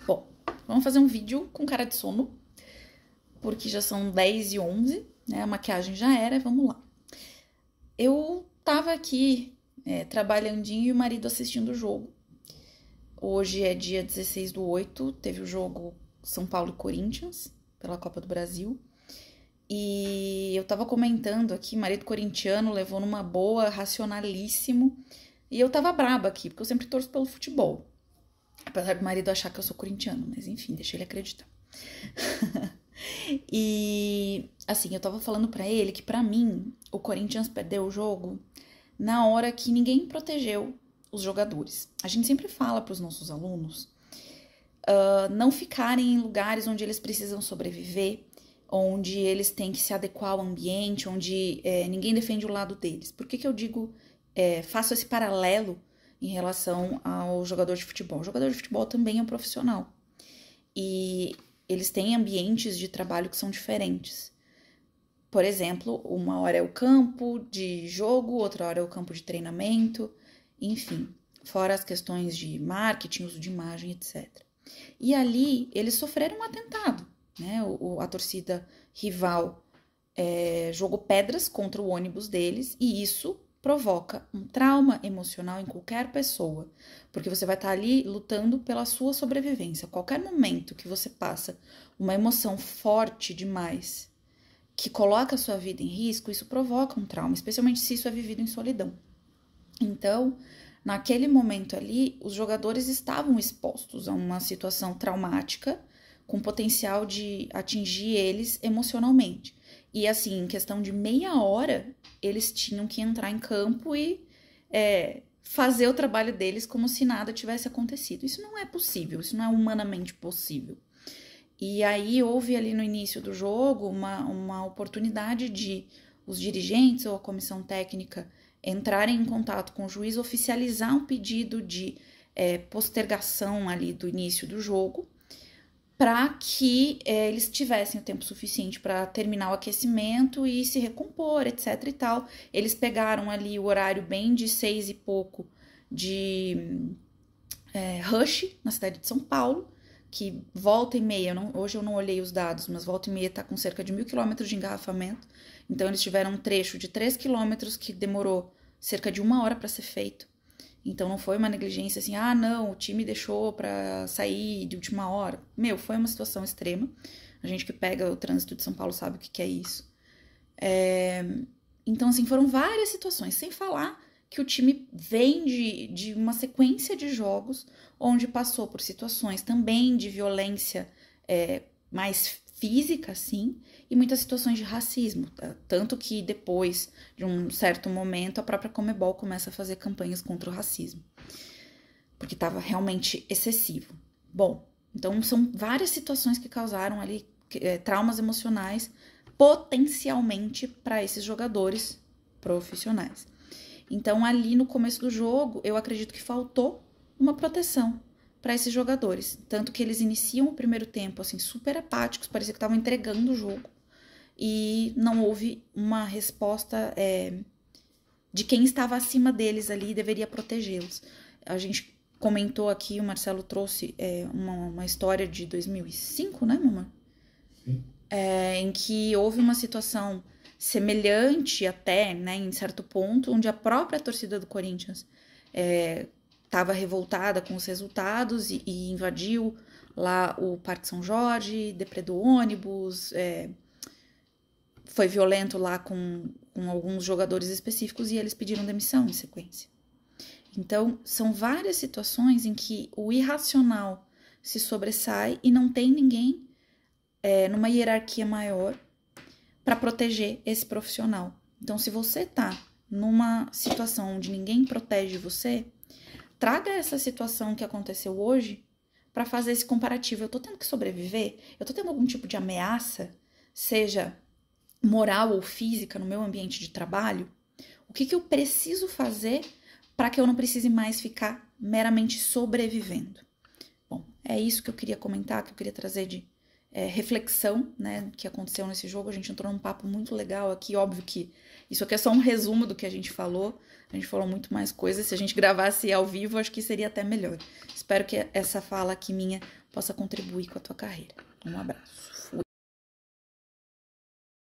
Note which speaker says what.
Speaker 1: Bom, vamos fazer um vídeo com cara de sono, porque já são 10h11, né? A maquiagem já era, vamos lá. Eu tava aqui trabalhandinho e o marido assistindo o jogo. Hoje é dia 16/8, teve o jogo São Paulo e Corinthians, pela Copa do Brasil. E eu tava comentando aqui, marido corintiano levou numa boa, racionalíssimo. E eu tava braba aqui, porque eu sempre torço pelo futebol. Apesar do marido achar que eu sou corintiano, mas enfim, deixa ele acreditar. E assim, eu tava falando pra ele que pra mim o Corinthians perdeu o jogo na hora que ninguém protegeu os jogadores. A gente sempre fala pros nossos alunos não ficarem em lugares onde eles precisam sobreviver, onde eles têm que se adequar ao ambiente, onde ninguém defende o lado deles. Por que eu digo, faço esse paralelo em relação ao jogador de futebol? O jogador de futebol também é um profissional. E eles têm ambientes de trabalho que são diferentes. Por exemplo, uma hora é o campo de jogo, outra hora é o campo de treinamento, enfim, fora as questões de marketing, uso de imagem, etc. E ali eles sofreram um atentado, né? A torcida rival jogou pedras contra o ônibus deles e isso provoca um trauma emocional em qualquer pessoa, porque você vai estar ali lutando pela sua sobrevivência. Qualquer momento que você passa uma emoção forte demais, que coloca a sua vida em risco, isso provoca um trauma, especialmente se isso é vivido em solidão. Então, naquele momento ali, os jogadores estavam expostos a uma situação traumática, com potencial de atingir eles emocionalmente. E assim, em questão de meia hora, eles tinham que entrar em campo e fazer o trabalho deles como se nada tivesse acontecido. Isso não é possível, isso não é humanamente possível. E aí houve ali no início do jogo uma oportunidade de os dirigentes ou a comissão técnica entrarem em contato com o juiz, oficializar um pedido de postergação ali do início do jogo, para que eles tivessem o tempo suficiente para terminar o aquecimento e se recompor, etc e tal. Eles pegaram ali o horário bem de 6 e pouco de rush na cidade de São Paulo, que volta e meia, hoje eu não olhei os dados, mas volta e meia está com cerca de 1.000 quilômetros de engarrafamento. Então eles tiveram um trecho de 3 quilômetros que demorou cerca de 1 hora para ser feito. Então não foi uma negligência assim, não, o time deixou para sair de última hora. Foi uma situação extrema. A gente que pega o trânsito de São Paulo sabe o que é isso. Então, assim, foram várias situações, sem falar que o time vem de uma sequência de jogos onde passou por situações também de violência mais física, assim, e muitas situações de racismo. Tanto que depois de um certo momento, a própria Conmebol começa a fazer campanhas contra o racismo, porque estava realmente excessivo. Bom, então são várias situações que causaram ali traumas emocionais potencialmente para esses jogadores profissionais. Então, ali no começo do jogo, eu acredito que faltou uma proteção para esses jogadores. Tanto que eles iniciam o primeiro tempo, assim, super apáticos, parecia que estavam entregando o jogo. E não houve uma resposta de quem estava acima deles ali e deveria protegê-los. A gente comentou aqui, o Marcelo trouxe uma história de 2005, né, mamãe?
Speaker 2: Sim.
Speaker 1: Em que houve uma situação semelhante até, né, em certo ponto, onde a própria torcida do Corinthians estava revoltada com os resultados e invadiu lá o Parque São Jorge, depredou ônibus, foi violento lá com alguns jogadores específicos e eles pediram demissão em sequência. Então, são várias situações em que o irracional se sobressai e não tem ninguém numa hierarquia maior para proteger esse profissional. Então, se você tá numa situação onde ninguém protege você, traga essa situação que aconteceu hoje para fazer esse comparativo. Eu tô tendo que sobreviver? Eu tô tendo algum tipo de ameaça, seja moral ou física, no meu ambiente de trabalho? O que eu preciso fazer para que eu não precise mais ficar meramente sobrevivendo? Bom, é isso que eu queria comentar, que eu queria trazer de reflexão, né, que aconteceu nesse jogo. A gente entrou num papo muito legal aqui. Óbvio que isso aqui é só um resumo do que a gente falou. A gente falou muito mais coisas. Se a gente gravasse ao vivo, acho que seria até melhor. Espero que essa fala aqui minha possa contribuir com a tua carreira. Um abraço.